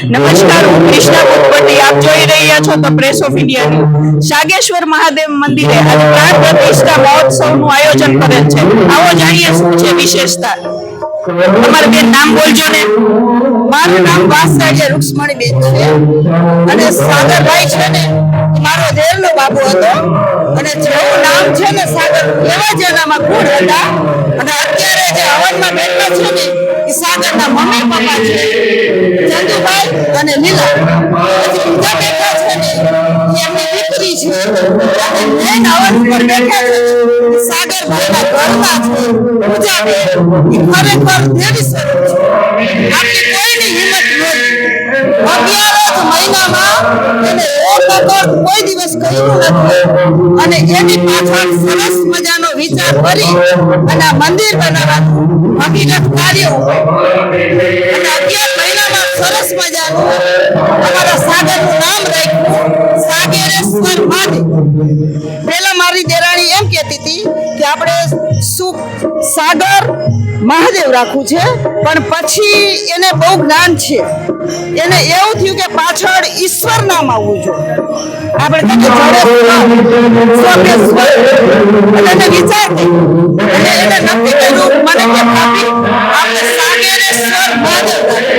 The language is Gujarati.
નમસ્કાર, હું કૃષ્ણા ભૂતપતિ. આપ જોઈ રહ્યા છો તો press of India news. Sageshwar Mahadev મંદિરે આજે પ્રાણ પ્રતિષ્ઠા મહોત્સવનું આયોજન કરેલ છે. આવો જાણીએ શું છે વિશેષતા. તમારું બેન નામ બોલજો ને. મારું નામ વાત્સલ્ય રૂક્ષ્મણીબેન છે અને સાગરભાઈ છે ને મારો દેરનો બાબુ હતો અને જેવું નામ છે ને સાગર એવા જ એનામાં ગુણ હતા. અને અત્યારે જે હવનમાં બેઠા છે ને એ સાગરના મમ્મી પપ્પા છે, ચંદુભાઈ અને લીલા. પછી બીજા બેઠા છે ને એ એમની દીકરી છે અને મેન હવન ઉપર બેઠા છે સાગરભાઈના ઘરના છે પૂજાબેન. એ ખરેખર દેવી સ્વરૂપ છે. આપણી કોઈની હિંમત નથી. 11 મહિનામાં એને એક વખત કોઈ દિવસ કર્યું નથી અને એની પાછળ સરસ મજાનો વિચાર કરી અને આ મંદિર બનાવવાનું ભગીરથ કાર્ય અને 11 મહિનામાં સરસ મજાનું અમારા સાગરનું નામ રાખ્યું સાગેરેશ્વર મહાદેવ. પહેલા મારી દેરાણી એમ કહેતી હતી કે આપણે શું સાગર મહાદેવ રાખવું છે, પણ પછી એને બહુ જ્ઞાન છે. એને એવું થયું કે પાછળ ઈશ્વર નામ આવવું જોઈએ. આપણે એને વિચાર અને એને નક્કી કર્યું મને કે ભાભી આપણે સાગેરેશ્વર મહાદેવ